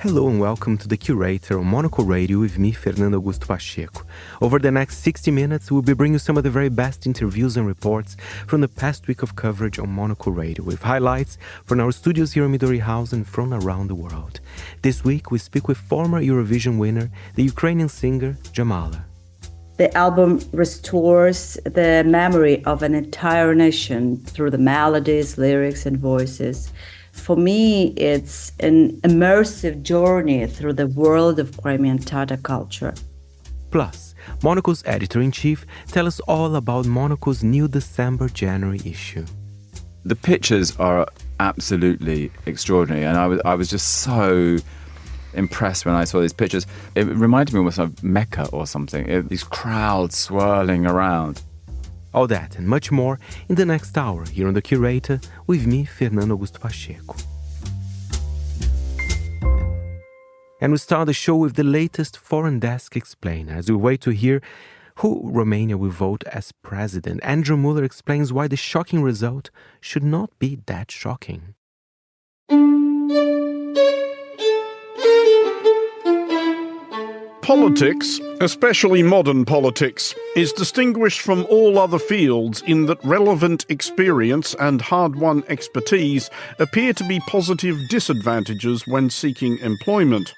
Hello and welcome to The Curator on Monocle Radio with me, Fernando Augusto Pacheco. Over the next 60 minutes, we'll be bringing you some of the very best interviews and reports from the past week of coverage on Monocle Radio, with highlights from our studios here in Midori House and from around the world. This week, we speak with former Eurovision winner, the Ukrainian singer Jamala. The album restores the memory of an entire nation through the melodies, lyrics, and voices. For me, it's an immersive journey through the world of Crimean Tatar culture. Plus, Monocle's editor-in-chief tells us all about Monocle's new December-January issue. The pictures are absolutely extraordinary, and I was just so impressed when I saw these pictures. It reminded me almost of Mecca or something, these crowds swirling around. All that and much more in the next hour here on The Curator with me, Fernando Augusto Pacheco. And we start the show with the latest Foreign Desk Explainer as we wait to hear who Romania will vote as president. Andrew Muller explains why the shocking result should not be that shocking. Politics, especially modern politics, is distinguished from all other fields in that relevant experience and hard-won expertise appear to be positive disadvantages when seeking employment.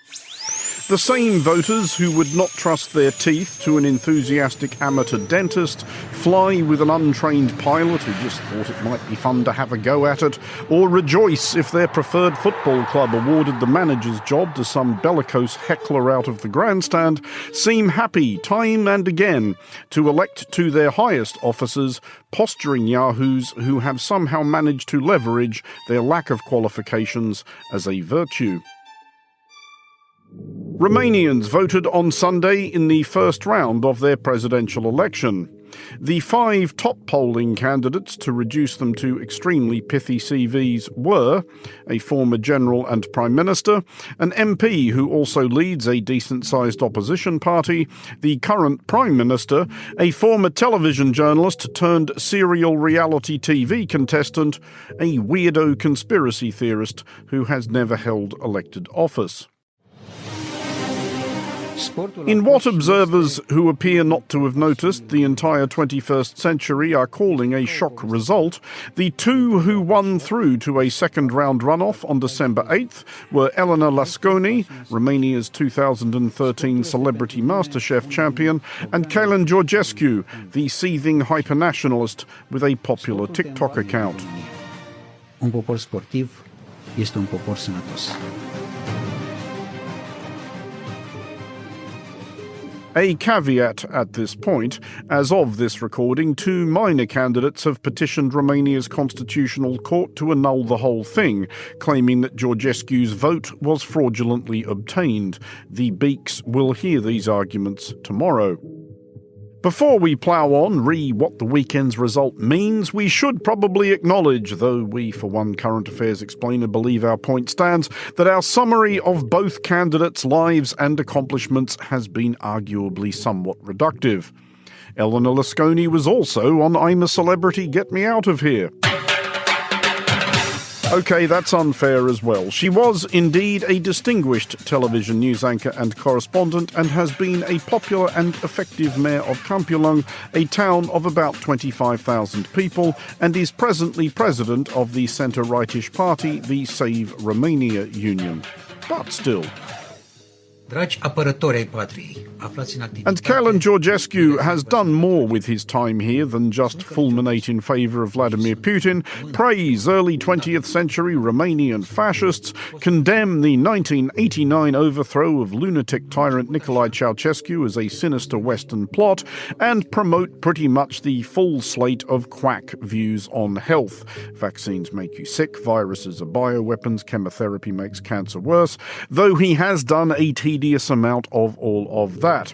The same voters who would not trust their teeth to an enthusiastic amateur dentist, fly with an untrained pilot who just thought it might be fun to have a go at it, or rejoice if their preferred football club awarded the manager's job to some bellicose heckler out of the grandstand, seem happy time and again to elect to their highest offices posturing yahoos who have somehow managed to leverage their lack of qualifications as a virtue. Romanians voted on Sunday in the first round of their presidential election. The 5 top polling candidates, to reduce them to extremely pithy CVs, were a former general and prime minister, an MP who also leads a decent-sized opposition party, the current prime minister, a former television journalist turned serial reality TV contestant, a weirdo conspiracy theorist who has never held elected office. In what observers who appear not to have noticed the entire 21st century are calling a shock result, the 2 who won through to a second-round runoff on December 8th were Elena Lasconi, Romania's 2013 Celebrity MasterChef champion, and Kalen Georgescu, the seething hyper-nationalist with a popular TikTok account. Un popor sportiv este un popor sănătos. A caveat at this point, as of this recording, 2 minor candidates have petitioned Romania's constitutional court to annul the whole thing, claiming that Georgescu's vote was fraudulently obtained. The Beaks will hear these arguments tomorrow. Before we plough on, what the weekend's result means, we should probably acknowledge, though we, for one current affairs explainer, believe our point stands, that our summary of both candidates' lives and accomplishments has been arguably somewhat reductive. Elena Lasconi was also on I'm a Celebrity, Get Me Out of Here. OK, that's unfair as well. She was indeed a distinguished television news anchor and correspondent and has been a popular and effective mayor of Câmpulung, a town of about 25,000 people, and is presently president of the centre-rightish party, the Save Romania Union. But still. Dragi apărători ai patriei, aflați în activitate. And Kalen Georgescu has done more with his time here than just fulminate in favour of Vladimir Putin, praise early 20th century Romanian fascists, condemn the 1989 overthrow of lunatic tyrant Nicolae Ceausescu as a sinister Western plot, and promote pretty much the full slate of quack views on health. Vaccines make you sick, viruses are bioweapons, chemotherapy makes cancer worse, though he has done a tedious amount of all of that.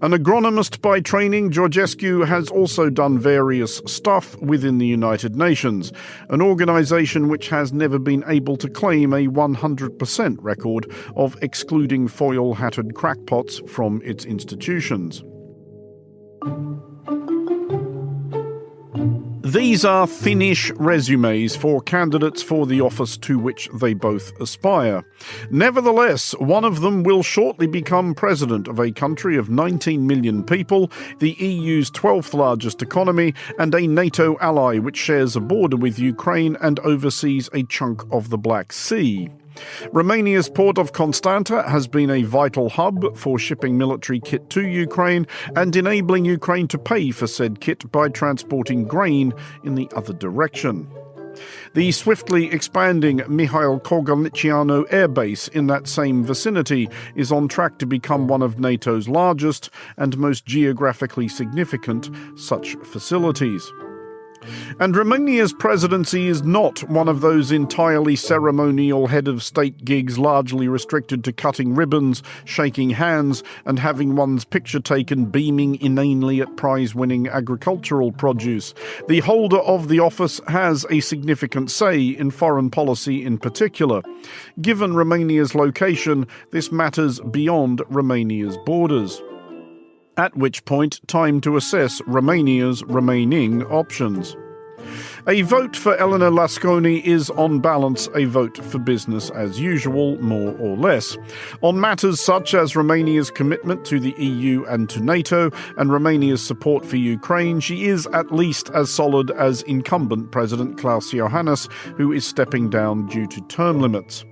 An agronomist by training, Georgescu has also done various stuff within the United Nations, an organisation which has never been able to claim a 100% record of excluding foil-hatted crackpots from its institutions. These are Finnish resumes for candidates for the office to which they both aspire. Nevertheless, one of them will shortly become president of a country of 19 million people, the EU's 12th largest economy, and a NATO ally which shares a border with Ukraine and oversees a chunk of the Black Sea. Romania's port of Constanta has been a vital hub for shipping military kit to Ukraine and enabling Ukraine to pay for said kit by transporting grain in the other direction. The swiftly expanding Mihail Kogolnicianu Air Base in that same vicinity is on track to become one of NATO's largest and most geographically significant such facilities. And Romania's presidency is not one of those entirely ceremonial head of state gigs largely restricted to cutting ribbons, shaking hands, and having one's picture taken beaming inanely at prize-winning agricultural produce. The holder of the office has a significant say in foreign policy in particular. Given Romania's location, this matters beyond Romania's borders. At which point, time to assess Romania's remaining options. A vote for Elena Lasconi is, on balance, a vote for business as usual, more or less. On matters such as Romania's commitment to the EU and to NATO, and Romania's support for Ukraine, she is at least as solid as incumbent President Klaus Iohannis, who is stepping down due to term limits.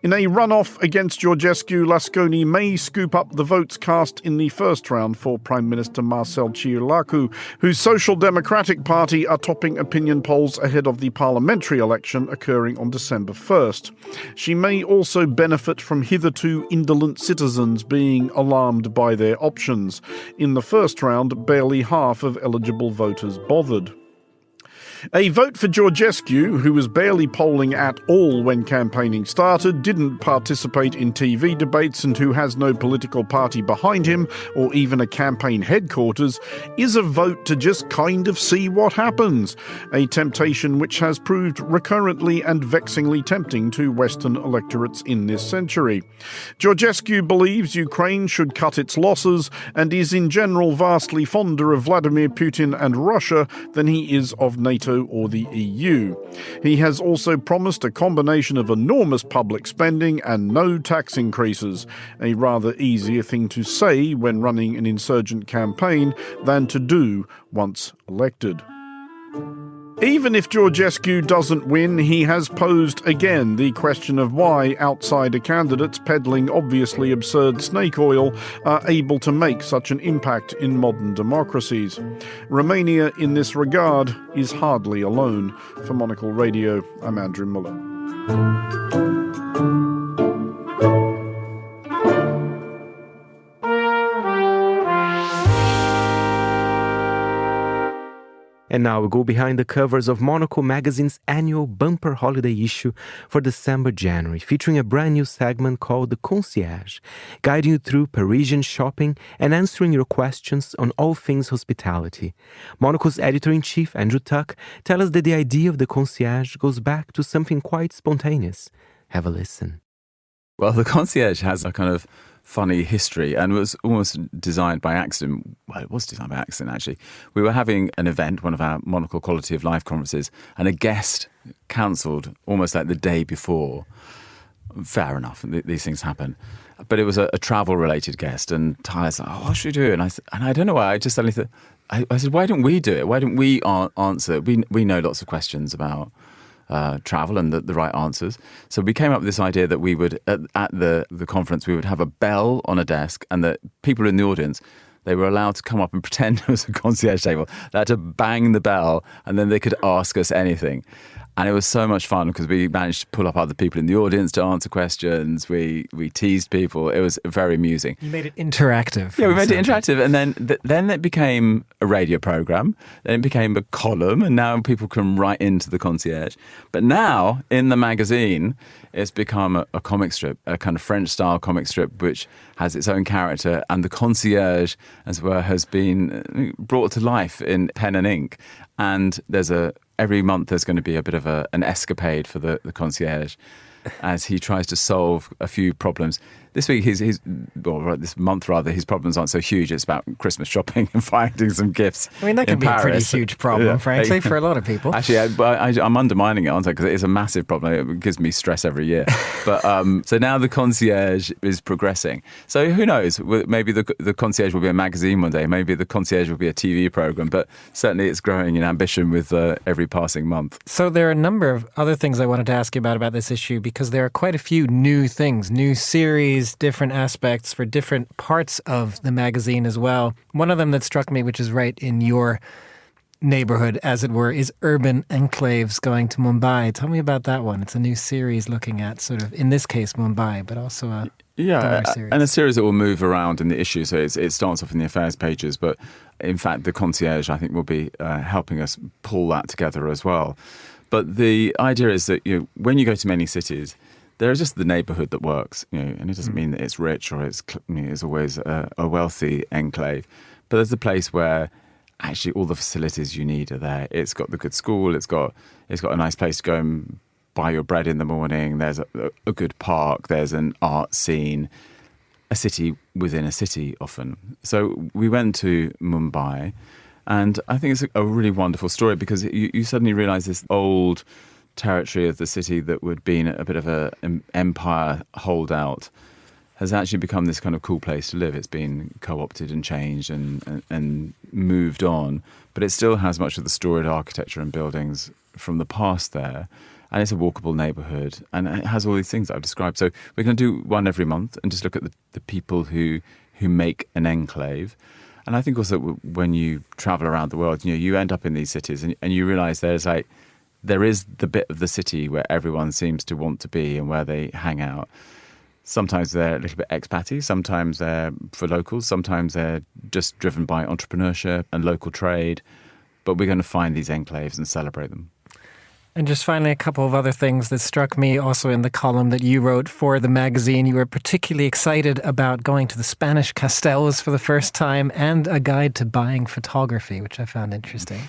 In a runoff against Georgescu, Lasconi may scoop up the votes cast in the first round for Prime Minister Marcel Ciolacu, whose Social Democratic Party are topping opinion polls ahead of the parliamentary election occurring on December 1st. She may also benefit from hitherto indolent citizens being alarmed by their options. In the first round, barely half of eligible voters bothered. A vote for Georgescu, who was barely polling at all when campaigning started, didn't participate in TV debates and who has no political party behind him or even a campaign headquarters, is a vote to just kind of see what happens, a temptation which has proved recurrently and vexingly tempting to Western electorates in this century. Georgescu believes Ukraine should cut its losses and is in general vastly fonder of Vladimir Putin and Russia than he is of NATO or the EU. He has also promised a combination of enormous public spending and no tax increases, a rather easier thing to say when running an insurgent campaign than to do once elected. Even if Georgescu doesn't win, he has posed again the question of why outsider candidates peddling obviously absurd snake oil are able to make such an impact in modern democracies. Romania, in this regard, is hardly alone. For Monocle Radio, I'm Andrew Muller. And now we go behind the covers of Monocle magazine's annual bumper holiday issue for December-January, featuring a brand new segment called The Concierge, guiding you through Parisian shopping and answering your questions on all things hospitality. Monocle's editor-in-chief, Andrew Tuck, tells us that the idea of The Concierge goes back to something quite spontaneous. Have a listen. Well, The Concierge has a kind of funny history and was almost designed by accident. Well, it was designed by accident, actually. We were having an event, one of our Monocle Quality of Life conferences, and a guest cancelled almost like the day before. Fair enough, these things happen. But it was a travel-related guest, and Tyler's like, what should we do? And I don't know why, I just suddenly thought, I said, why don't we do it? Why don't we answer? We know lots of questions about travel and the right answers. So we came up with this idea that we would, at the conference, we would have a bell on a desk and that people in the audience, they were allowed to come up and pretend it was a concierge table. They had to bang the bell and then they could ask us anything. And it was so much fun because we managed to pull up other people in the audience to answer questions. We teased people. It was very amusing. You made it interactive. Yeah, we made it interactive. And then it became a radio program. Then it became a column. And now people can write into the concierge. But now, in the magazine, it's become a comic strip, a kind of French-style comic strip, which has its own character. And the concierge, as well, has been brought to life in pen and ink. And every month there's going to be a bit of an escapade for the concierge as he tries to solve a few problems. this week, this month rather, his problems aren't so huge. It's about Christmas shopping and finding some gifts. I mean, that can be a pretty huge problem, frankly, for a lot of people. Actually, I'm undermining it, aren't I? Because it is a massive problem. It gives me stress every year. But so now the concierge is progressing. So who knows? Maybe the concierge will be a magazine one day. Maybe the concierge will be a TV program. But certainly it's growing in ambition with every passing month. So there are a number of other things I wanted to ask you about this issue, because there are quite a few new things, new series, different aspects for different parts of the magazine as well. One of them that struck me, which is right in your neighborhood, as it were, is urban enclaves going to Mumbai. Tell me about that one. It's a new series looking at sort of, in this case, Mumbai, but also a series. And a series that will move around in the issue. So it starts off in the affairs pages, but in fact, the concierge, I think, will be helping us pull that together as well. But the idea is that when you go to many cities, there is just the neighbourhood that works, and it doesn't mean that it's rich or it's always a wealthy enclave. But there's a place where actually all the facilities you need are there. It's got the good school. It's got a nice place to go and buy your bread in the morning. There's a good park. There's an art scene. A city within a city often. So we went to Mumbai, and I think it's a really wonderful story, because you suddenly realise this old territory of the city that would have been a bit of an empire holdout has actually become this kind of cool place to live. It's been co-opted and changed and moved on, but it still has much of the storied architecture and buildings from the past there. And it's a walkable neighbourhood, and it has all these things that I've described. So we're going to do one every month and just look at the people who make an enclave. And I think also when you travel around the world, you end up in these cities and you realise there is the bit of the city where everyone seems to want to be and where they hang out. Sometimes they're a little bit expat-y, sometimes they're for locals, sometimes they're just driven by entrepreneurship and local trade. But we're going to find these enclaves and celebrate them. And just finally, a couple of other things that struck me also in the column that you wrote for the magazine. You were particularly excited about going to the Spanish castels for the first time, and a guide to buying photography, which I found interesting.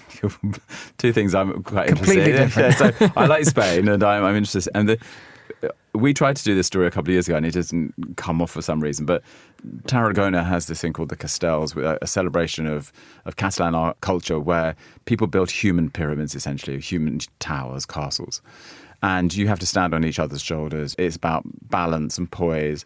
Two things I'm quite completely interested in. Different. So I like Spain, and I'm interested. And we tried to do this story a couple of years ago, and it doesn't come off for some reason. But Tarragona has this thing called the Castells, with a celebration of Catalan art culture, where people build human pyramids, essentially, human towers, castles. And you have to stand on each other's shoulders. It's about balance and poise.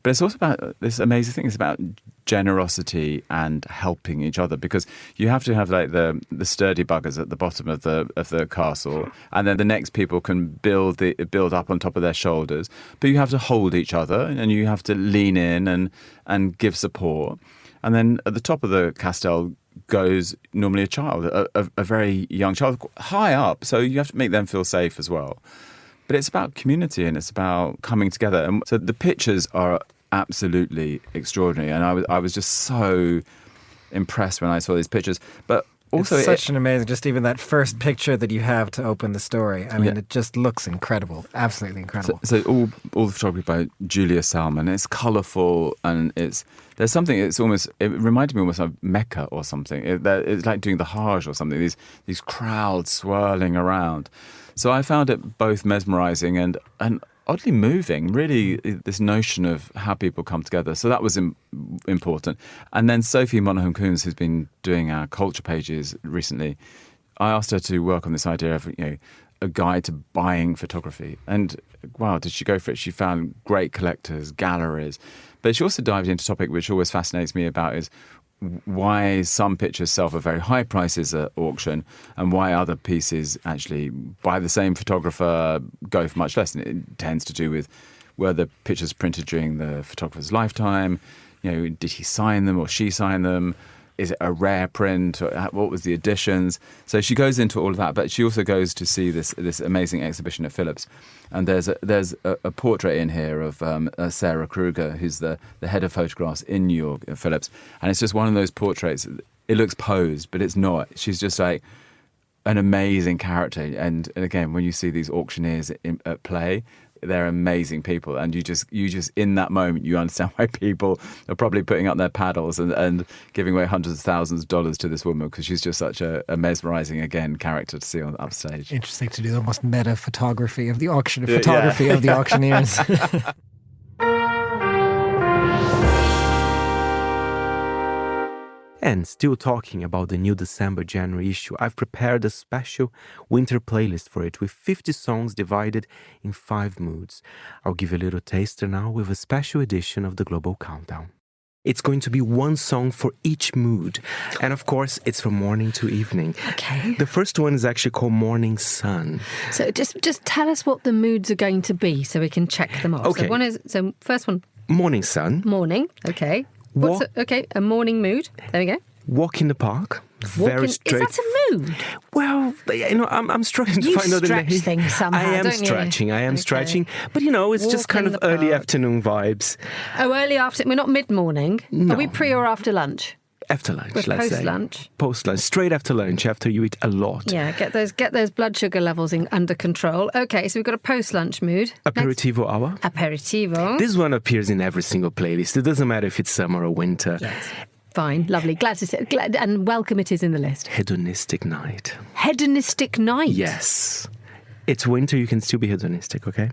But it's also about this amazing thing. It's about generosity and helping each other, because you have to have like the sturdy buggers at the bottom of the castle, and then the next people can build up on top of their shoulders. But you have to hold each other, and you have to lean in and give support. And then at the top of the castle goes normally a child, a very young child, high up. So you have to make them feel safe as well. But it's about community, and it's about coming together. And so the pictures are absolutely extraordinary. And I was just so impressed when I saw these pictures. But also, it's such an amazing, just even that first picture that you have to open the story. I mean, It just looks incredible, absolutely incredible. So all the photography by Julia Salmon. It's colourful, and there's something. It reminded me almost of Mecca or something. It's like doing the Hajj or something. These crowds swirling around. So I found it both mesmerising and oddly moving, really, this notion of how people come together. So that was important. And then Sophie Monaghan-Coombs, who's been doing our culture pages recently, I asked her to work on this idea of a guide to buying photography. And wow, did she go for it? She found great collectors, galleries. But she also dived into a topic which always fascinates me about is why some pictures sell for very high prices at auction and why other pieces actually by the same photographer go for much less. And it tends to do with were the pictures printed during the photographer's lifetime? Did he sign them or she sign them? Is it a rare print? Or what was the editions? So she goes into all of that, but she also goes to see this amazing exhibition at Phillips. And there's a portrait in here of Sarah Kruger, who's the head of photographs in New York at Phillips. And it's just one of those portraits. It looks posed, but it's not. She's just like an amazing character. And again, when you see these auctioneers at play, they're amazing people, and you just in that moment you understand why people are probably putting up their paddles and giving away hundreds of thousands of dollars to this woman, because she's just such a mesmerising again character to see on upstage. Interesting to do almost meta photography of the auction, of the auctioneers. And still talking about the new December-January issue, I've prepared a special winter playlist for it with 50 songs divided in 5 moods. I'll give you a little taster now with a special edition of the Global Countdown. It's going to be one song for each mood. And of course, it's from morning to evening. Okay. The first one is actually called Morning Sun. So just tell us what the moods are going to be so we can check them off. Okay. First one. Morning Sun. Morning. Okay. A morning mood. There we go. Walk in the park. Very straight. Is that a mood? Well, I'm struggling to find out the name. You stretch things somehow, I am don't you? stretching. But it's just kind of early afternoon vibes. Oh, early afternoon. We're not mid-morning. No. Are we pre or after lunch? After lunch, We're let's say. post-lunch. Post-lunch. Straight after lunch, after you eat a lot. Yeah, get those blood sugar levels under control. Okay, so we've got a post-lunch mood. Aperitivo hour. Aperitivo. This one appears in every single playlist. It doesn't matter if it's summer or winter. Yes. Fine, lovely. Glad and welcome it is in the list. Hedonistic night. Hedonistic night? Yes. It's winter, you can still be hedonistic, okay?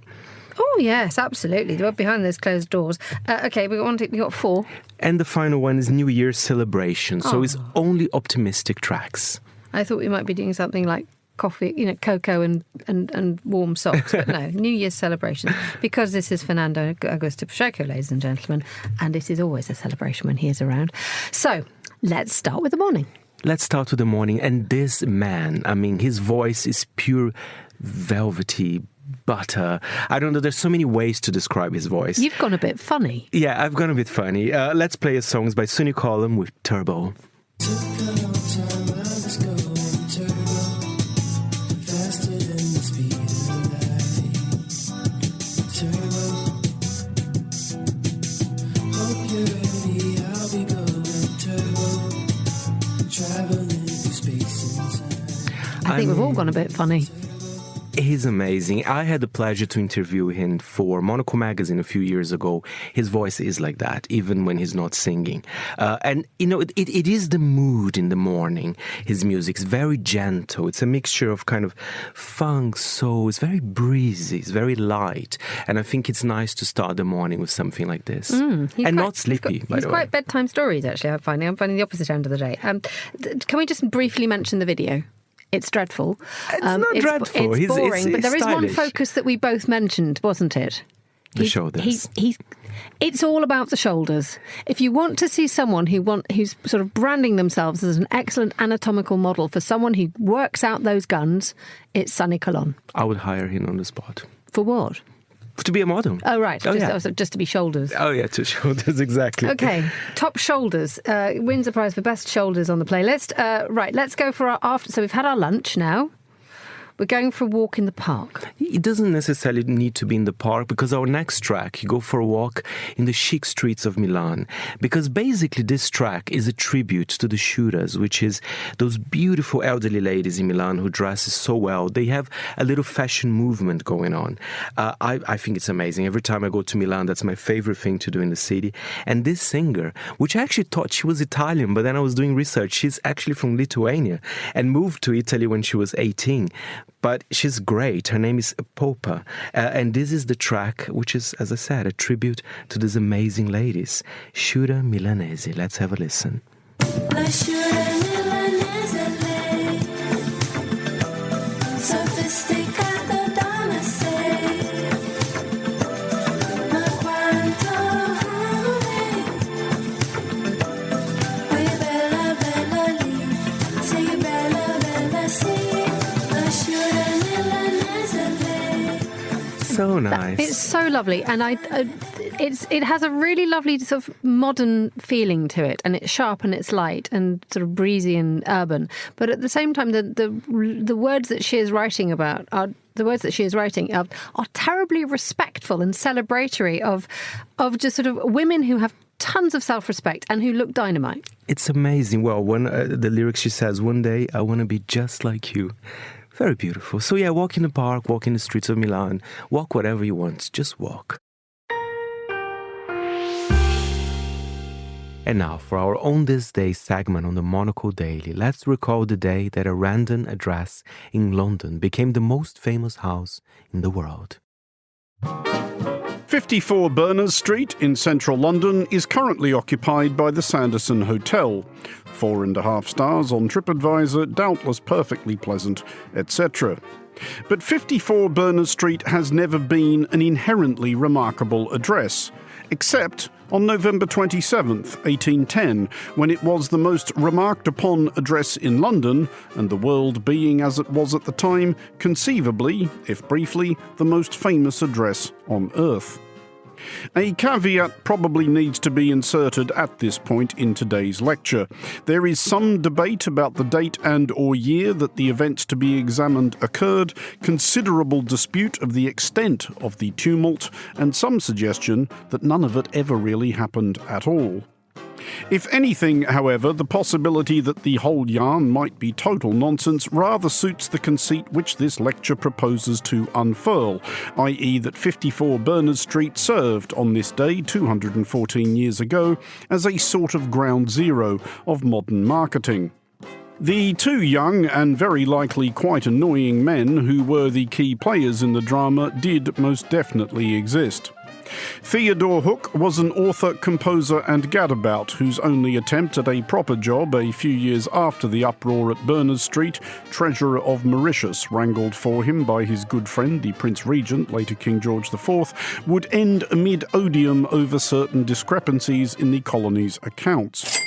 Oh, yes, absolutely. We're behind those closed doors. Okay, we got 4. And the final one is New Year's celebration. So it's only optimistic tracks. I thought we might be doing something like coffee, cocoa and warm socks. But no, New Year's celebration. Because this is Fernando Augusto Pacheco, ladies and gentlemen, and it is always a celebration when he is around. So let's start with the morning. Let's start with the morning. And this man, his voice is pure velvety butter. I don't know, there's so many ways to describe his voice. You've gone a bit funny. Yeah, I've gone a bit funny. Let's play his songs by Sunny Column with Turbo. I think we've all gone a bit funny. He's amazing. I had the pleasure to interview him for Monocle magazine a few years ago. His voice is like that, even when he's not singing. And it is the mood in the morning. His music's very gentle. It's a mixture of kind of funk, soul. It's very breezy. It's very light. And I think it's nice to start the morning with something like this. Not sleepy, by the way. He's quite bedtime stories, actually, I'm finding the opposite end of the day. Can we just briefly mention the video? It's dreadful. It's not dreadful. It's boring, but there is one stylish. focus that we both mentioned, wasn't it? The shoulders. It's all about the shoulders. If you want to see someone who's sort of branding themselves as an excellent anatomical model for someone who works out those guns, it's Sunny Colon. I would hire him on the spot. For what? To be a model. Oh, right. Just to be shoulders. Oh, yeah, to shoulders, exactly. Okay, top shoulders. Wins a prize for best shoulders on the playlist. Right, let's go for our after. So we've had our lunch now. We're going for a walk in the park. It doesn't necessarily need to be in the park, because our next track, you go for a walk in the chic streets of Milan. Because basically this track is a tribute to the Shuras, which is those beautiful elderly ladies in Milan who dress so well. They have a little fashion movement going on. I think it's amazing. Every time I go to Milan, that's my favorite thing to do in the city. And this singer, which I actually thought she was Italian, but then I was doing research. She's actually from Lithuania and moved to Italy when she was 18. But she's great. Her name is Popa. And this is the track, which is, as I said, a tribute to these amazing ladies. Shura Milanese. Let's have a listen. La Shura Milanese, lei, sofisticata donna sei, ma quanto lei, qui bella bella lì, sei bella bella sì. So nice. It's so lovely, and it has a really lovely sort of modern feeling to it, and it's sharp and it's light and sort of breezy and urban. But at the same time, the words that she is writing about are terribly respectful and celebratory of just sort of women who have tons of self-respect and who look dynamite. It's amazing. Well, the lyrics she says, "One day I want to be just like you." Very beautiful. So yeah, walk in the park, walk in the streets of Milan, walk whatever you want, just walk. And now for our own This Day segment on the Monocle Daily, let's recall the day that a random address in London became the most famous house in the world. 54 Berners Street in central London is currently occupied by the Sanderson Hotel. 4.5 stars on TripAdvisor, doubtless perfectly pleasant, etc. But 54 Berners Street has never been an inherently remarkable address, except on November 27th, 1810, when it was the most remarked upon address in London, and the world being as it was at the time, conceivably, if briefly, the most famous address on earth. A caveat probably needs to be inserted at this point in today's lecture. There is some debate about the date and or year that the events to be examined occurred, considerable dispute of the extent of the tumult, and some suggestion that none of it ever really happened at all. If anything, however, the possibility that the whole yarn might be total nonsense rather suits the conceit which this lecture proposes to unfurl, i.e. that 54 Berners Street served on this day 214 years ago as a sort of ground zero of modern marketing. The two young and very likely quite annoying men who were the key players in the drama did most definitely exist. Theodore Hook was an author, composer and gadabout whose only attempt at a proper job a few years after the uproar at Berners Street, Treasurer of Mauritius, wrangled for him by his good friend the Prince Regent, later King George IV, would end amid odium over certain discrepancies in the colony's accounts.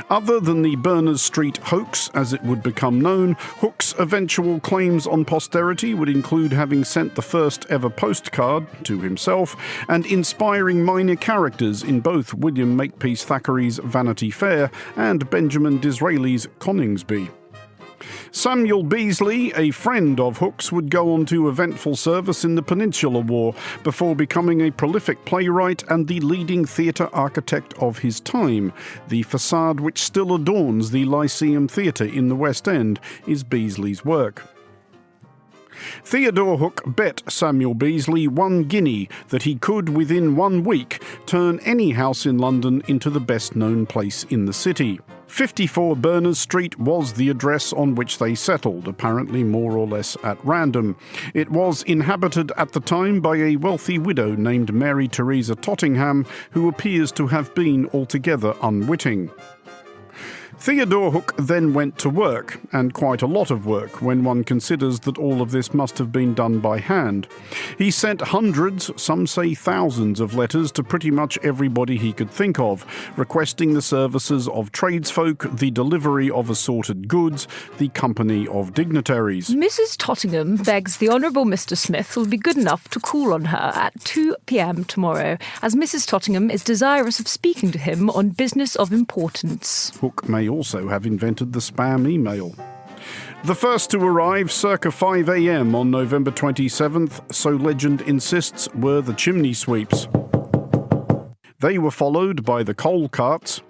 Other than the Berners Street hoax, as it would become known, Hook's eventual claims on posterity would include having sent the first ever postcard to himself and inspiring minor characters in both William Makepeace Thackeray's Vanity Fair and Benjamin Disraeli's Coningsby. Samuel Beazley, a friend of Hook's, would go on to eventful service in the Peninsular War before becoming a prolific playwright and the leading theatre architect of his time. The facade which still adorns the Lyceum Theatre in the West End is Beazley's work. Theodore Hook bet Samuel Beazley £1 guinea that he could, within 1 week, turn any house in London into the best-known place in the city. 54 Berners Street was the address on which they settled, apparently more or less at random. It was inhabited at the time by a wealthy widow named Mary Teresa Tottingham, who appears to have been altogether unwitting. Theodore Hook then went to work, and quite a lot of work, when one considers that all of this must have been done by hand. He sent hundreds, some say thousands, of letters to pretty much everybody he could think of, requesting the services of tradesfolk, the delivery of assorted goods, the company of dignitaries. Mrs. Tottingham begs the Honourable Mr. Smith will be good enough to call on her at 2 p.m. tomorrow, as Mrs. Tottingham is desirous of speaking to him on business of importance. Hook may also have invented the spam email. The first to arrive circa 5 a.m. on November 27th, so legend insists, were the chimney sweeps. They were followed by the coal carts.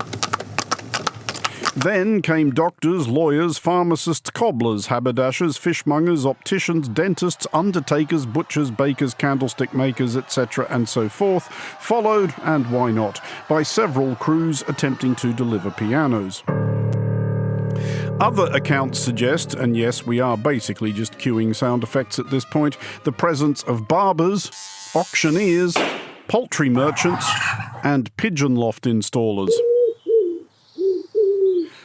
Then came doctors, lawyers, pharmacists, cobblers, haberdashers, fishmongers, opticians, dentists, undertakers, butchers, bakers, candlestick makers, etc. and so forth, followed, and why not, by several crews attempting to deliver pianos. Other accounts suggest, and yes, we are basically just cueing sound effects at this point, the presence of barbers, auctioneers, poultry merchants, and pigeon loft installers.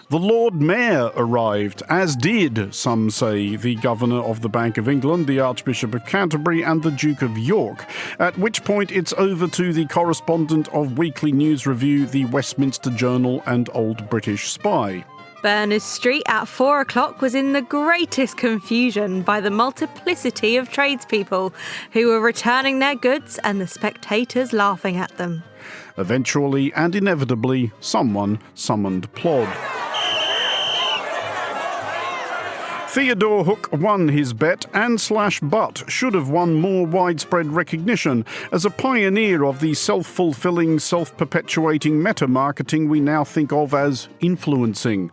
The Lord Mayor arrived, as did, some say, the Governor of the Bank of England, the Archbishop of Canterbury and the Duke of York, at which point it's over to the correspondent of Weekly News Review, the Westminster Journal and Old British Spy. Berners Street at 4 o'clock was in the greatest confusion by the multiplicity of tradespeople who were returning their goods and the spectators laughing at them. Eventually and inevitably, someone summoned Plod. Theodore Hook won his bet and / should have won more widespread recognition as a pioneer of the self-fulfilling, self-perpetuating meta-marketing we now think of as influencing.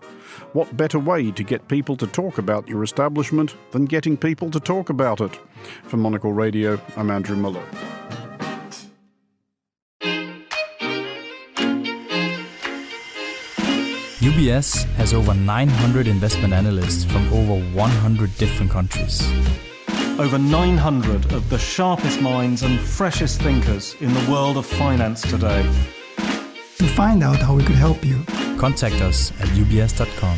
What better way to get people to talk about your establishment than getting people to talk about it? For Monocle Radio, I'm Andrew Muller. UBS has over 900 investment analysts from over 100 different countries. over 900 of the sharpest minds and freshest thinkers in the world of finance today. To find out how we could help you, contact us at ubs.com.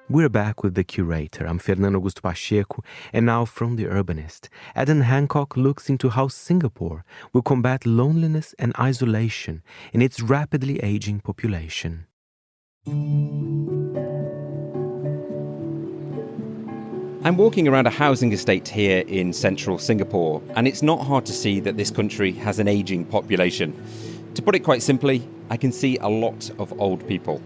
We're back with The Curator. I'm Fernando Augusto Pacheco, and now from The Urbanist, Adam Hancock looks into how Singapore will combat loneliness and isolation in its rapidly aging population. I'm walking around a housing estate here in central Singapore, and it's not hard to see that this country has an ageing population. To put it quite simply, I can see a lot of old people.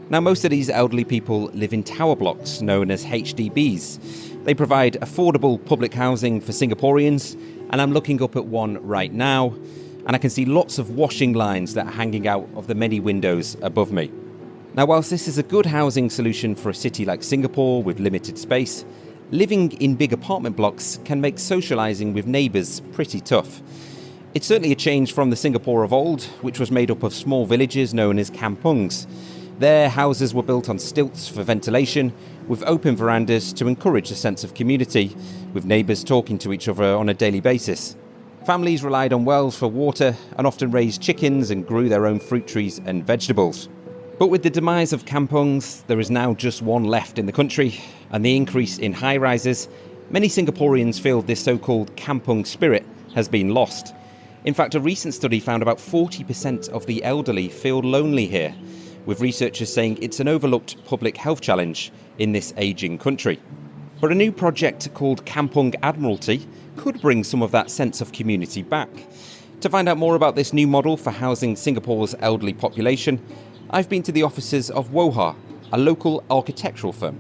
Now, most of these elderly people live in tower blocks known as HDBs. They provide affordable public housing for Singaporeans, and I'm looking up at one right now, and I can see lots of washing lines that are hanging out of the many windows above me. Now, whilst this is a good housing solution for a city like Singapore with limited space, living in big apartment blocks can make socialising with neighbours pretty tough. It's certainly a change from the Singapore of old, which was made up of small villages known as kampungs. Their houses were built on stilts for ventilation, with open verandas to encourage a sense of community, with neighbours talking to each other on a daily basis. Families relied on wells for water and often raised chickens and grew their own fruit trees and vegetables. But with the demise of kampungs, there is now just one left in the country, and the increase in high-rises, many Singaporeans feel this so-called kampung spirit has been lost. In fact, a recent study found about 40% of the elderly feel lonely here, with researchers saying it's an overlooked public health challenge in this ageing country. But a new project called Kampung Admiralty could bring some of that sense of community back. To find out more about this new model for housing Singapore's elderly population, I've been to the offices of Woha, a local architectural firm.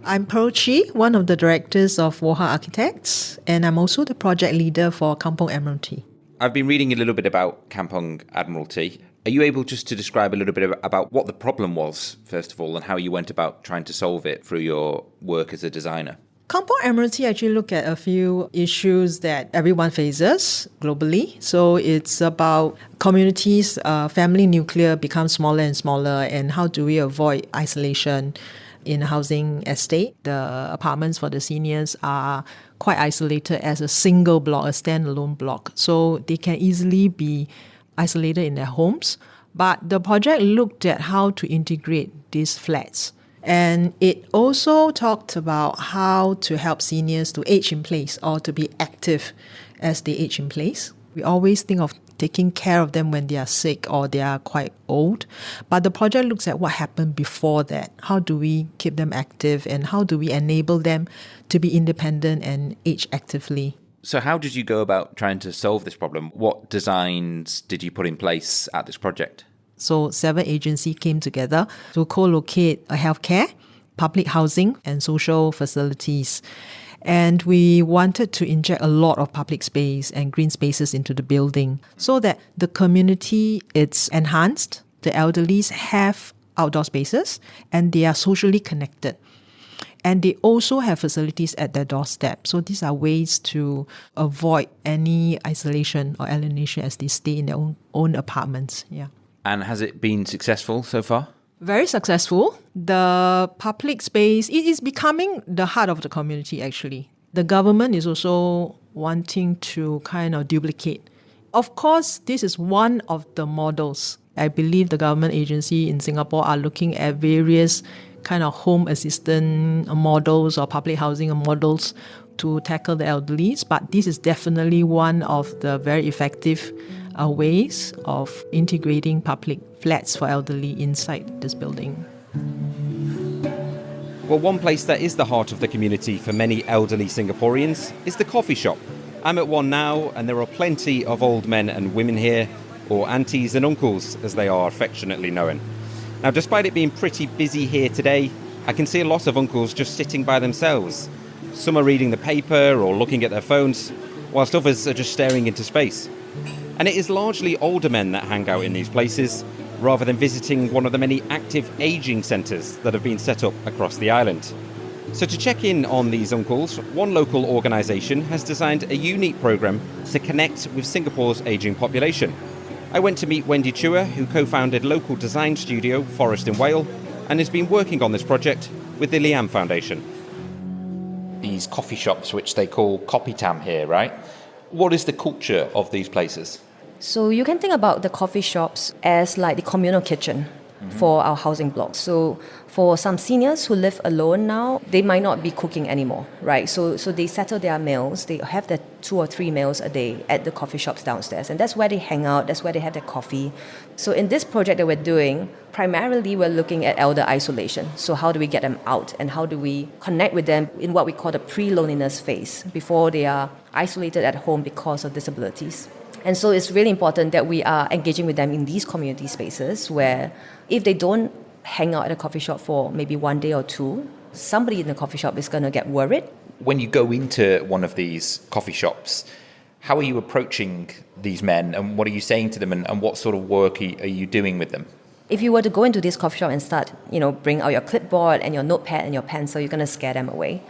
I'm Pearl Chi, one of the directors of Woha Architects, and I'm also the project leader for Kampung Admiralty. I've been reading a little bit about Kampung Admiralty. Are you able just to describe a little bit about what the problem was, first of all, and how you went about trying to solve it through your work as a designer? Kampung Admiralty actually look at a few issues that everyone faces globally. So it's about communities, family nuclear becomes smaller and smaller, and how do we avoid isolation in a housing estate. The apartments for the seniors are quite isolated as a single block, a standalone block. So they can easily be isolated in their homes. But the project looked at how to integrate these flats. And it also talked about how to help seniors to age in place or to be active as they age in place. We always think of taking care of them when they are sick or they are quite old. But the project looks at what happened before that. How do we keep them active and how do we enable them to be independent and age actively? So how did you go about trying to solve this problem? What designs did you put in place at this project? So 7 agencies came together to co-locate a healthcare, public housing and social facilities. And we wanted to inject a lot of public space and green spaces into the building so that the community is enhanced, the elderlies have outdoor spaces and they are socially connected. And they also have facilities at their doorstep. So these are ways to avoid any isolation or alienation as they stay in their own apartments. Yeah. And has it been successful so far? Very successful. The public space, it is becoming the heart of the community actually. The government is also wanting to kind of duplicate. Of course, this is one of the models. I believe the government agency in Singapore are looking at various kind of home assistant models or public housing models to tackle the elderlies. But this is definitely one of the very effective ways of integrating public flats for elderly inside this building. Well, one place that is the heart of the community for many elderly Singaporeans is the coffee shop. I'm at one now, and there are plenty of old men and women here, or aunties and uncles, as they are affectionately known. Now, despite it being pretty busy here today, I can see a lot of uncles just sitting by themselves. Some are reading the paper or looking at their phones, whilst others are just staring into space. And it is largely older men that hang out in these places, rather than visiting one of the many active ageing centres that have been set up across the island. So to check in on these uncles, one local organisation has designed a unique programme to connect with Singapore's ageing population. I went to meet Wendy Chua, who co-founded local design studio Forest in Wales, and has been working on this project with the Liam Foundation. These coffee shops, which they call Kopitiam here, right? What is the culture of these places? So you can think about the coffee shops as like the communal kitchen for our housing blocks. So for some seniors who live alone now, they might not be cooking anymore, right? So they settle their meals. They have their 2 or 3 meals a day at the coffee shops downstairs. And that's where they hang out. That's where they have their coffee. So in this project that we're doing, primarily we're looking at elder isolation. So how do we get them out? And how do we connect with them in what we call the pre-loneliness phase, before they are isolated at home because of disabilities? And so it's really important that we are engaging with them in these community spaces where if they don't hang out at a coffee shop for maybe 1 day or 2, somebody in the coffee shop is going to get worried. When you go into one of these coffee shops, how are you approaching these men and what are you saying to them and what sort of work are you doing with them? If you were to go into this coffee shop and start, bring out your clipboard and your notepad and your pencil, you're going to scare them away.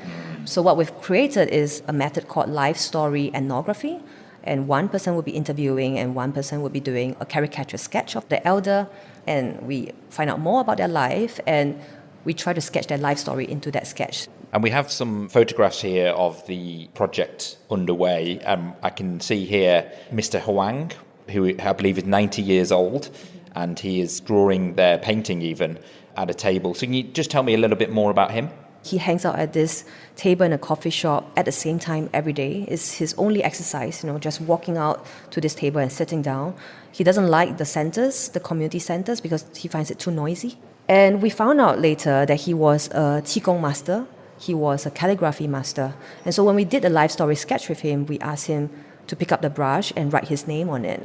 So what we've created is a method called life story ethnography. And one person will be interviewing and one person will be doing a caricature sketch of the elder, and we find out more about their life and we try to sketch their life story into that sketch. And we have some photographs here of the project underway. I can see here Mr. Huang, who I believe is 90 years old, and he is drawing their painting even at a table. So can you just tell me a little bit more about him? He hangs out at this table in a coffee shop at the same time every day. It's his only exercise, just walking out to this table and sitting down. He doesn't like the centers, the community centers, because he finds it too noisy. And we found out later that he was a Qigong master. He was a calligraphy master. And so when we did a life story sketch with him, we asked him to pick up the brush and write his name on it.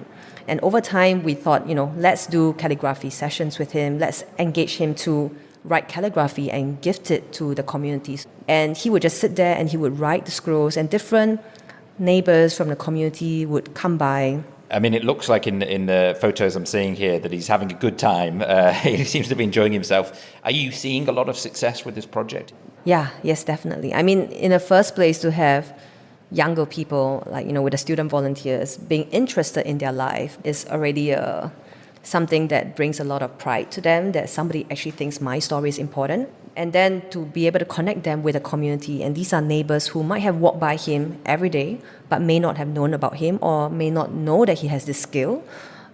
And over time, we thought, let's do calligraphy sessions with him. Let's engage him to write calligraphy and gift it to the communities. And he would just sit there and he would write the scrolls, and different neighbors from the community would come by. I mean, it looks like in the photos I'm seeing here that he's having a good time. He seems to be enjoying himself. Are you seeing a lot of success with this project? Yes, definitely. I mean, in the first place, to have younger people, with the student volunteers, being interested in their life is already something that brings a lot of pride to them, that somebody actually thinks my story is important. And then to be able to connect them with a community, and these are neighbors who might have walked by him every day, but may not have known about him or may not know that he has this skill.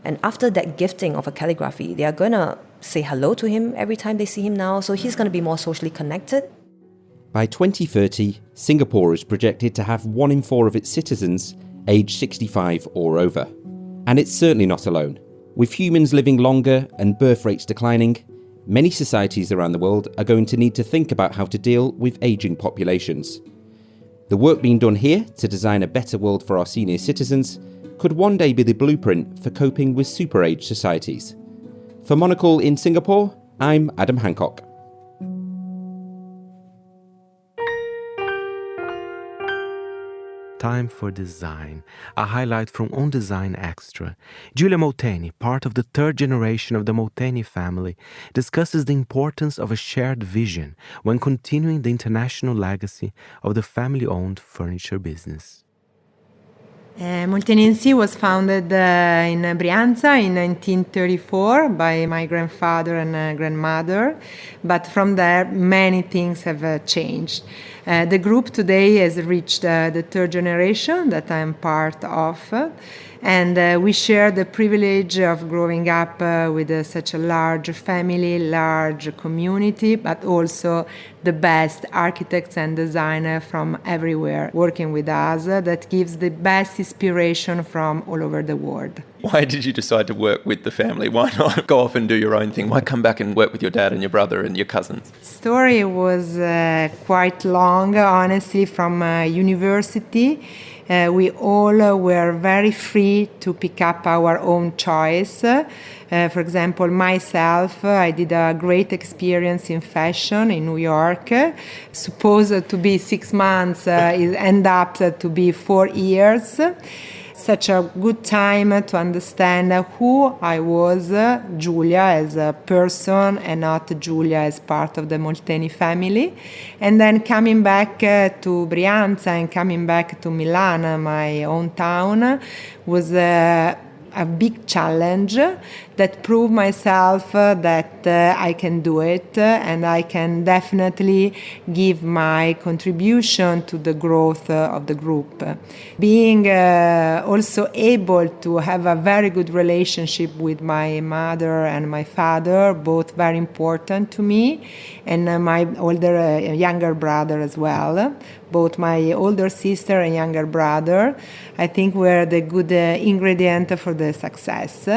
And after that gifting of a calligraphy, they are going to say hello to him every time they see him now, so he's going to be more socially connected. By 2030, Singapore is projected to have 1 in 4 of its citizens aged 65 or over. And it's certainly not alone. With humans living longer and birth rates declining, many societies around the world are going to need to think about how to deal with ageing populations. The work being done here to design a better world for our senior citizens could one day be the blueprint for coping with super-age societies. For Monocle in Singapore, I'm Adam Hancock. Time for design, a highlight from On Design Extra. Giulia Molteni, part of the 3rd generation of the Molteni family, discusses the importance of a shared vision when continuing the international legacy of the family-owned furniture business. Molteni & was founded in Brianza in 1934 by my grandfather and grandmother, but from there many things have changed. The group today has reached the 3rd generation that I'm part of, and we share the privilege of growing up with such a large family, large community, but also the best architects and designers from everywhere working with us that gives the best inspiration from all over the world. Why did you decide to work with the family? Why not go off and do your own thing? Why come back and work with your dad and your brother and your cousins? Story was quite long, honestly, from university. We all were very free to pick up our own choice. For example, myself, I did a great experience in fashion in New York. Supposed to be 6 months, it ended up to be 4 years. Such a good time to understand who I was, Giulia as a person and not Giulia as part of the Molteni family. And then coming back to Brianza and coming back to Milan, my hometown, was a big challenge that prove myself that I can do it and I can definitely give my contribution to the growth of the group. Being also able to have a very good relationship with my mother and my father, both very important to me, and my younger brother as well. Both my older sister and younger brother, I think, were the good ingredient for the success.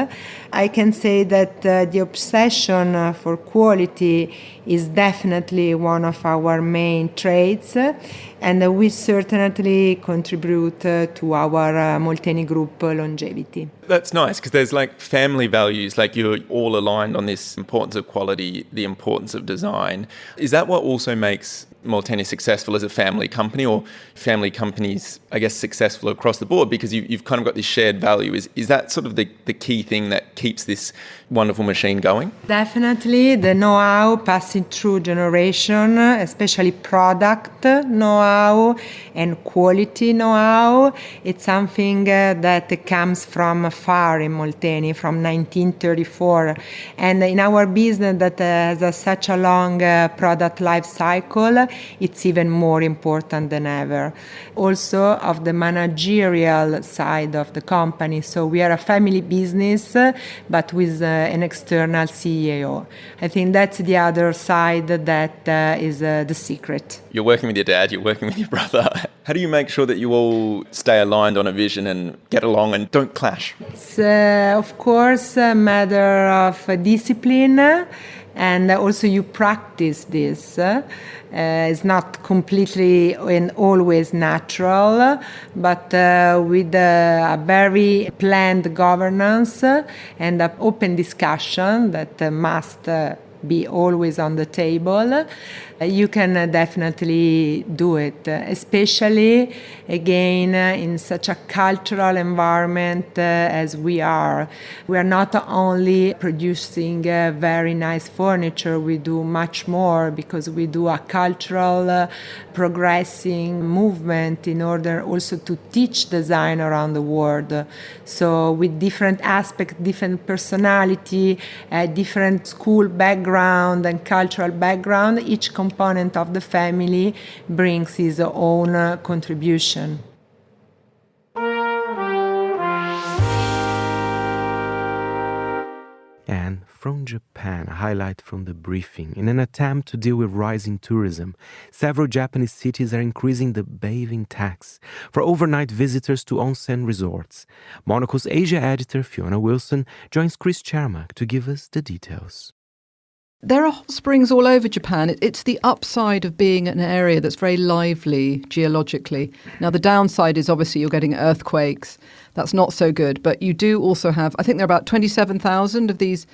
I can say that the obsession for quality is definitely one of our main traits, and we certainly contribute to our Molteni Group longevity. That's nice, because there's like family values, like you're all aligned on this importance of quality, the importance of design. Is that what also makes Molteni successful as a family company, or family companies, I guess, successful across the board, because you've kind of got this shared value? Is that sort of the key thing that keeps this wonderful machine going? Definitely the know-how passing through generation, especially product know-how and quality know-how. It's something that comes from far in Molteni, from 1934. And in our business that has such a long product life cycle, it's even more important than ever. Also of the managerial side of the company. So we are a family business, but with an external CEO. I think that's the other side that is the secret. You're working with your dad, you're working with your brother. How do you make sure that you all stay aligned on a vision and get along and don't clash? It's, of course, a matter of discipline, and also you practice this. It's not completely and always natural, but with a very planned governance and an open discussion that must be always on the table, you can definitely do it, especially again in such a cultural environment as we are. We are not only producing very nice furniture, we do much more, because we do a cultural progressing movement in order also to teach design around the world. So with different aspects, different personality, different school background and cultural background, each component of the family brings his own contribution. And from Japan, a highlight from the briefing. In an attempt to deal with rising tourism, several Japanese cities are increasing the bathing tax for overnight visitors to onsen resorts. Monocle's Asia editor Fiona Wilson joins Chris Chermak to give us the details. There are hot springs all over Japan. It's the upside of being an area that's very lively geologically. Now, the downside is obviously you're getting earthquakes. That's not so good. But you do also have, I think there are about 27,000 of these.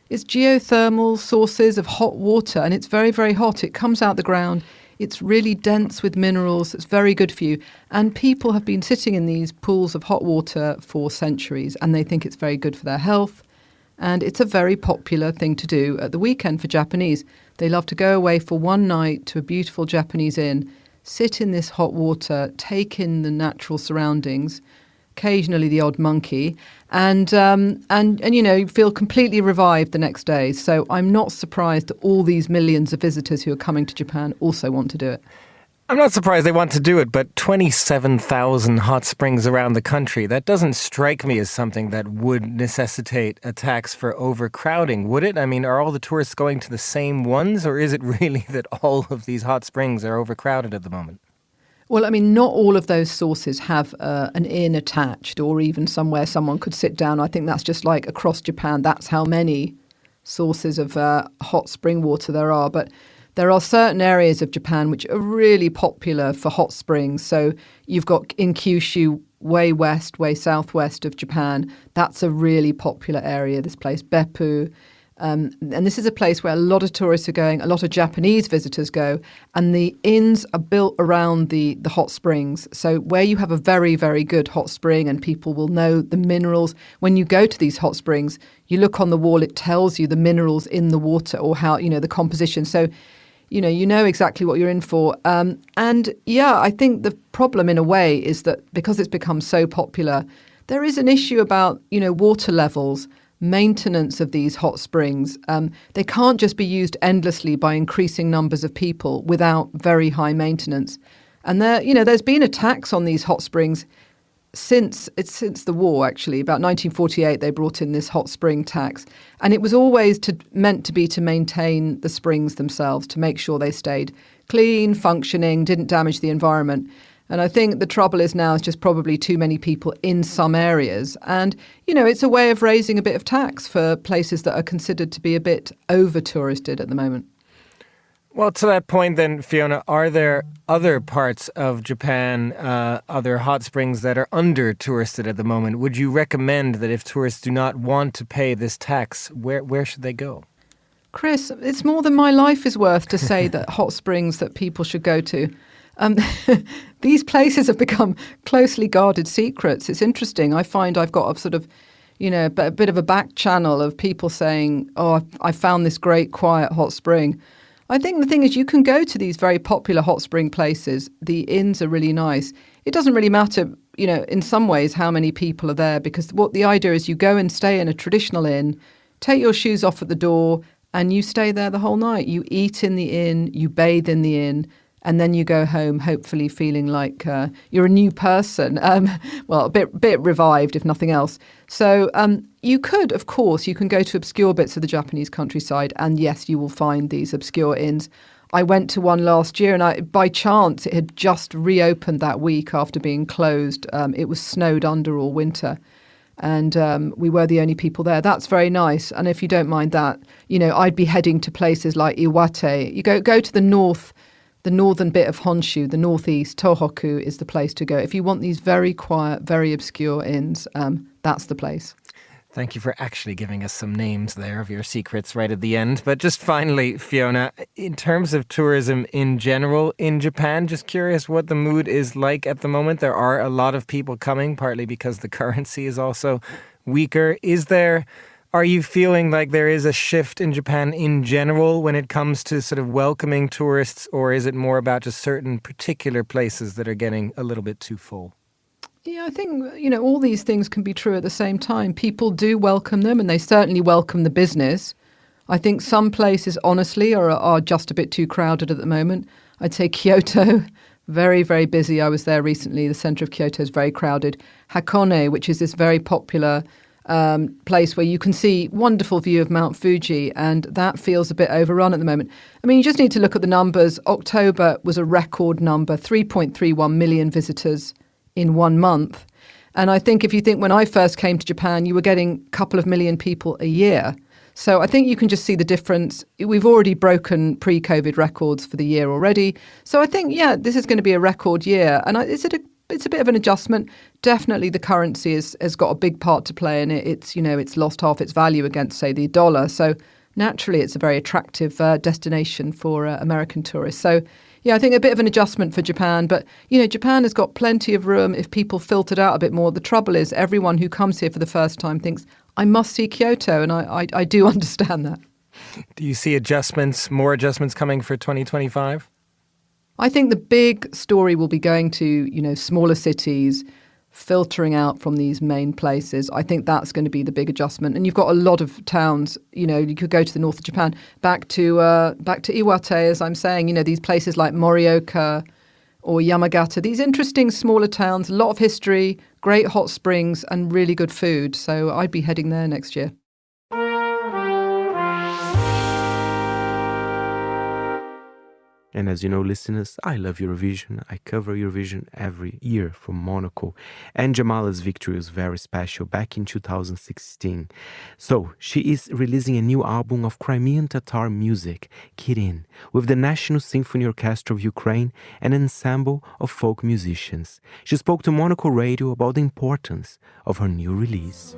It's geothermal sources of hot water, and it's very, very hot. It comes out the ground. It's really dense with minerals. It's very good for you. And people have been sitting in these pools of hot water for centuries, and they think it's very good for their health. And it's a very popular thing to do at the weekend for Japanese. They love to go away for one night to a beautiful Japanese inn, sit in this hot water, take in the natural surroundings, occasionally the odd monkey, and you know, feel completely revived the next day. So I'm not surprised that all these millions of visitors who are coming to Japan also want to do it. I'm not surprised they want to do it, but 27,000 hot springs around the country, that doesn't strike me as something that would necessitate a tax for overcrowding, would it? I mean, are all the tourists going to the same ones, or is it really that all of these hot springs are overcrowded at the moment? Well, I mean, not all of those sources have an inn attached, or even somewhere someone could sit down. I think that's just like across Japan. That's how many sources of hot spring water there are. But there are certain areas of Japan which are really popular for hot springs. So you've got in Kyushu, way west, way southwest of Japan. That's a really popular area, this place, Beppu. And this is a place where a lot of tourists are going, a lot of Japanese visitors go, and the inns are built around the hot springs. So where you have a very, very good hot spring and people will know the minerals, when you go to these hot springs, you look on the wall, it tells you the minerals in the water or how, you know, the composition. So you know exactly what you're in for. And yeah, I think the problem in a way is that because it's become so popular, there is an issue about, you know, water levels. maintenance of these hot springs. They can't just be used endlessly by increasing numbers of people without very high maintenance. And there's been a tax on these hot springs since the war, actually. About 1948, they brought in this hot spring tax. And it was always meant to be to maintain the springs themselves, to make sure they stayed clean, functioning, didn't damage the environment. And I think the trouble is now it's just probably too many people in some areas. And, it's a way of raising a bit of tax for places that are considered to be a bit over-touristed at the moment. Well, to that point then, Fiona, are there other parts of Japan, other hot springs that are under-touristed at the moment? Would you recommend that if tourists do not want to pay this tax, where should they go? Chris, it's more than my life is worth to say that hot springs that people should go to. These places have become closely guarded secrets. It's interesting. I find I've got a sort of, a bit of a back channel of people saying, oh, I found this great quiet hot spring. I think the thing is you can go to these very popular hot spring places. The inns are really nice. It doesn't really matter, in some ways how many people are there, because what the idea is you go and stay in a traditional inn, take your shoes off at the door, and you stay there the whole night. You eat in the inn, you bathe in the inn, and then you go home hopefully feeling like you're a new person, a bit revived if nothing else. So you could, of course, you can go to obscure bits of the Japanese countryside, and yes, you will find these obscure inns. I went to one last year, and by chance it had just reopened that week after being closed. It was snowed under all winter, and we were the only people there. That's very nice. And if you don't mind that, I'd be heading to places like Iwate. You go to the north. The northern bit of Honshu, the northeast, Tohoku is the place to go. If you want these very quiet, very obscure inns, that's the place. Thank you for actually giving us some names there of your secrets right at the end. But just finally, Fiona, in terms of tourism in general in Japan, just curious what the mood is like at the moment. There are a lot of people coming, partly because the currency is also weaker. Are you feeling like there is a shift in Japan in general when it comes to sort of welcoming tourists, or is it more about just certain particular places that are getting a little bit too full? Yeah, I think, all these things can be true at the same time. People do welcome them, and they certainly welcome the business. I think some places, honestly, are just a bit too crowded at the moment. I'd say Kyoto, very, very busy. I was there recently. The centre of Kyoto is very crowded. Hakone, which is this very popular place where you can see wonderful view of Mount Fuji, and that feels a bit overrun at the moment. I mean, you just need to look at the numbers. October was a record number, 3.31 million visitors in 1 month. And I think if you think when I first came to Japan, you were getting a couple of million people a year. So I think you can just see the difference. We've already broken pre-COVID records for the year already. So I think, this is going to be a record year. And it's a bit of an adjustment. Definitely the currency has got a big part to play in it. It's lost half its value against, say, the dollar. So naturally, it's a very attractive destination for American tourists. So, I think a bit of an adjustment for Japan. But, Japan has got plenty of room if people filtered out a bit more. The trouble is everyone who comes here for the first time thinks, I must see Kyoto. And I do understand that. Do you see more adjustments coming for 2025? I think the big story will be going to, smaller cities, filtering out from these main places. I think that's going to be the big adjustment. And you've got a lot of towns, you could go to the north of Japan, back to Iwate, as I'm saying, these places like Morioka or Yamagata, these interesting smaller towns, a lot of history, great hot springs and really good food. So I'd be heading there next year. And as you know, listeners, I love Eurovision. I cover Eurovision every year from Monocle. And Jamala's victory was very special back in 2016. So she is releasing a new album of Crimean Tatar music, Kirin, with the National Symphony Orchestra of Ukraine and an ensemble of folk musicians. She spoke to Monocle Radio about the importance of her new release.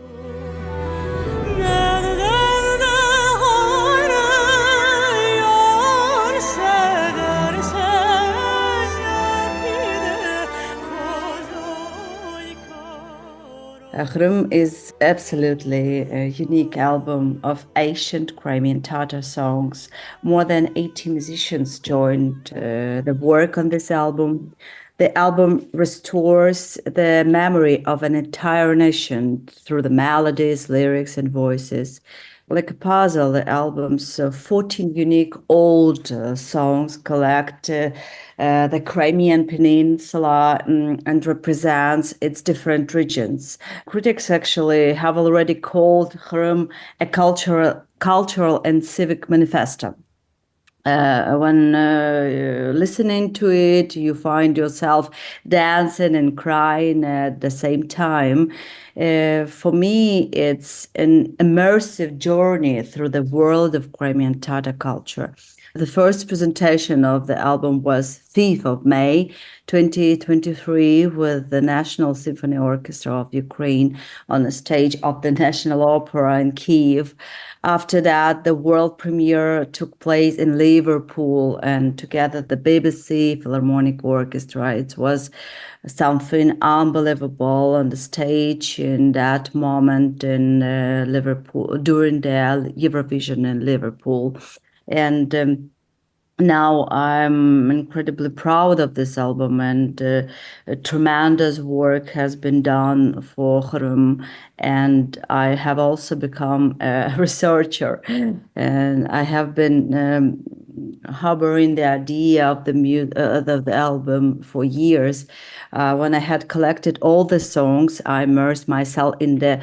Khrım is absolutely a unique album of ancient Crimean Tatar songs. More than 80 musicians joined the work on this album. The album restores the memory of an entire nation through the melodies, lyrics, and voices. Like a puzzle, the album's 14 unique old songs collect the Crimean Peninsula and represents its different regions. Critics actually have already called Khrym a cultural and civic manifesto. When listening to it, you find yourself dancing and crying at the same time. For me, it's an immersive journey through the world of Crimean Tatar culture. The first presentation of the album was 5th of May 2023 with the National Symphony Orchestra of Ukraine on the stage of the National Opera in Kyiv. After that, the world premiere took place in Liverpool, and together the BBC Philharmonic Orchestra. It was something unbelievable on the stage in that moment in Liverpool, during the Eurovision in Liverpool. And now I'm incredibly proud of this album, and tremendous work has been done for Khrym. And I have also become a researcher, and I have been harboring the idea of the album for years. When I had collected all the songs, I immersed myself in the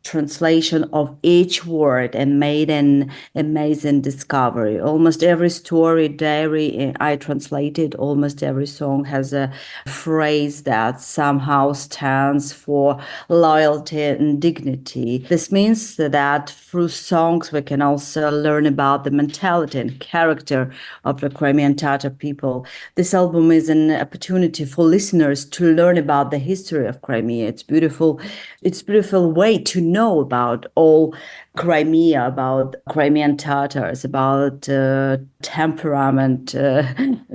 translation of each word and made an amazing discovery. Almost every story diary I translated, almost every song has a phrase that somehow stands for loyalty and dignity. This means that through songs we can also learn about the mentality and character of the Crimean Tatar people. This album is an opportunity for listeners to learn about the history of Crimea. It's a beautiful way to know about all Crimea, about Crimean Tatars, about temperament,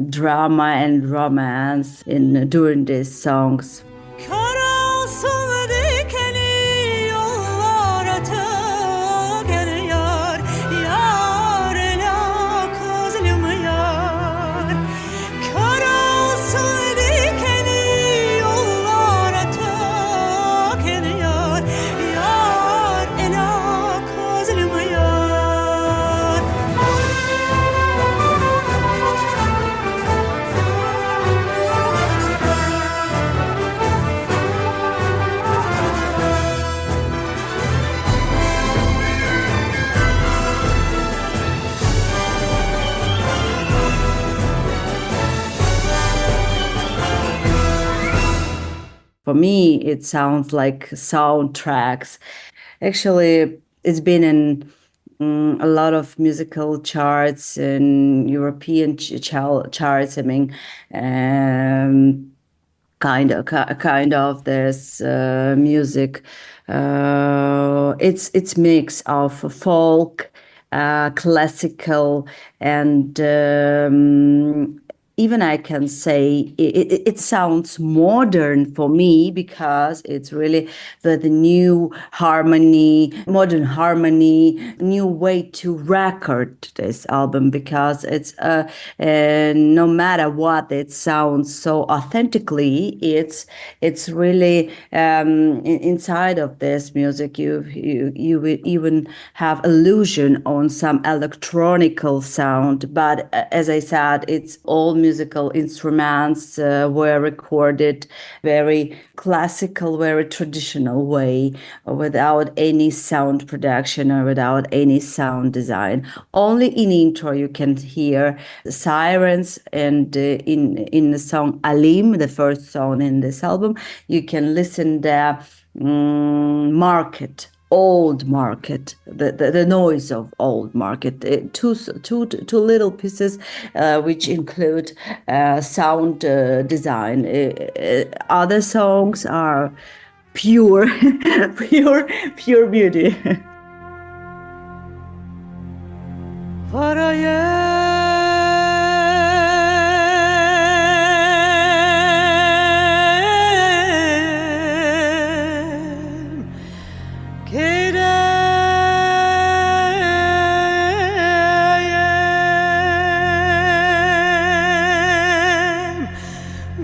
drama and romance during these songs. For me, it sounds like soundtracks. Actually, it's been in a lot of musical charts and European charts. I mean, kind of this music. It's mix of folk, classical, and even I can say it sounds modern for me, because it's really the new harmony, modern harmony, new way to record this album, because it's no matter what, it sounds so authentically. It's really inside of this music you will even have illusion on some electronical sound, but as I said, it's all musical instruments were recorded very classical, very traditional way, without any sound production or without any sound design. Only in intro you can hear the sirens, and in the song Alim, the first song in this album, you can listen the market. Old market, the noise of old market, two little pieces which include sound design. Other songs are pure beauty.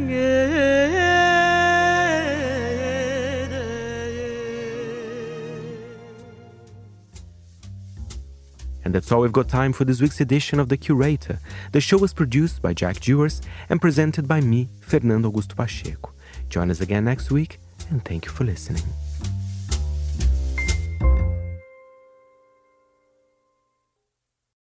Yeah. That's all we've got time for this week's edition of The Curator. The show was produced by Jack Dewars and presented by me, Fernando Augusto Pacheco. Join us again next week, and thank you for listening.